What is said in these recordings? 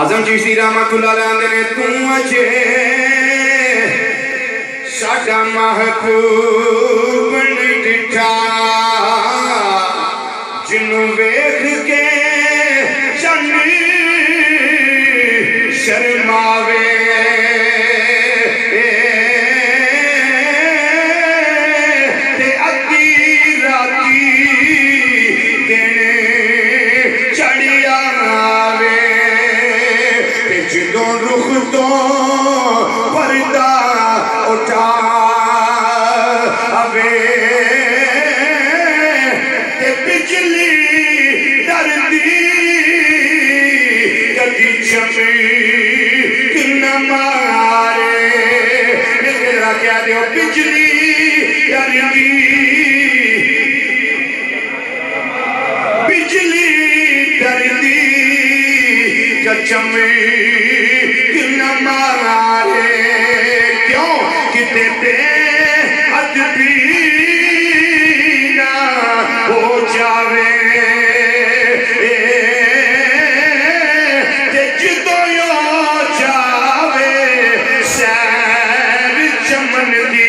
आजम चिश्ती रहमतुल्लाह अलैह आंदे ने तू अजे साडा महबूब नहीं दिठा जिन्नू वेख के चंद शर्मावे ते अद्धी राती देने चढ़िया आवे ते जदों रुख तो पर्दा उठा अवे ते बिजली डरदी कदी चमक न मारे मेरा क्या दो बिजली डरदी बिजली डरदी चमक न मारे क्यों किते पे अदबी ना हो जावे ते जदों यो जावे सैर चमन दी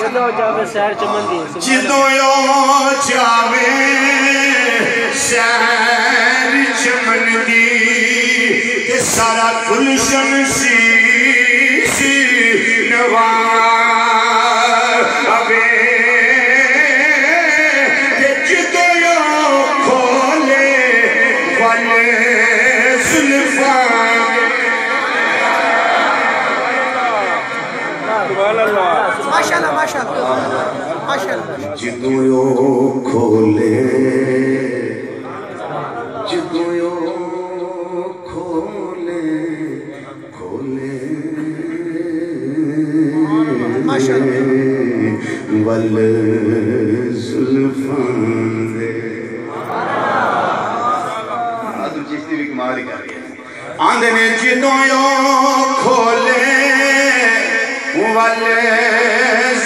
जदों जावे सैर चमन दी जदों यो जावे सैर चमन दी ते सारा गुलशन सी नवार अवे ते जदों यो खोले वाले जुल्फां माशाल्लाह माशाल्लाह माशाल्लाह जदों यो खोले जदों यो खोले खोले वल जुल्फां दे आदम चिश्ती भी कमाल ही कर रही है आंदे ने जदों यो खोले वल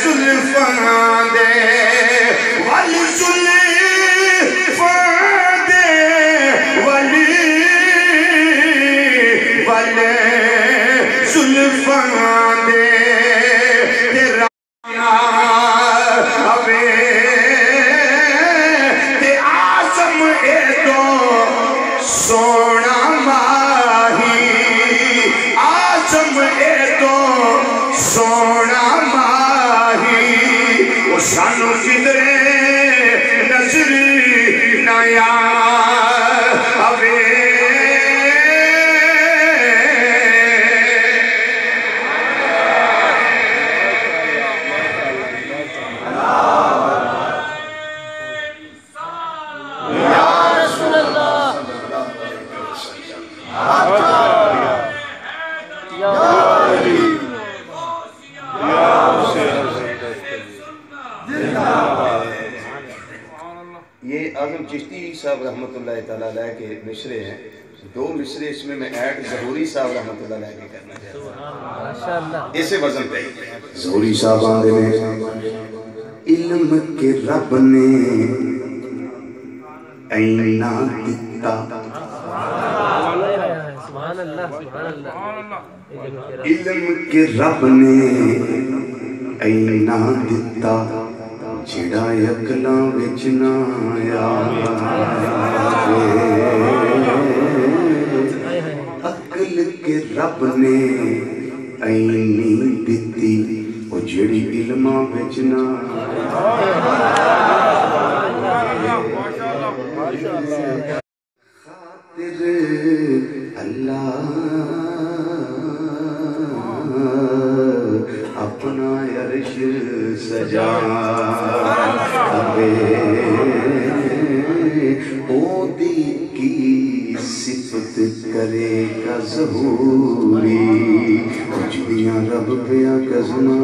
जुल्फां दे वल जुल्फां दे वल वल जुल्फां दे सोना माही आजम ए तो सोना माही वो सानू किधरे नजर नया अवे ये आजम चिश्ती साहब रहमतुल्लाह तआला अलैह के मिसरे हैं दो मिसरे इसमें मैं ऐड ज़हूरी साहब रहमतुल्लाह अलैह के करना चाहता हूं माशाअल्लाह इसे वजन पे ज़हूरी साहब आंदे ने इल्म के रब ने ऐना दिता सुभान अल्लाह इल्म के रब ने ऐना दिता जिड़ा अकलां विच ना आवे अकल के रब ने ऐनी दिती ओ जिड़ी इल्मां विच ना खातिर अल्लाह अपना अर्श सजावे ओदी की सिफत करेगा ज़हूरी जिदियां रब पिया कज़मां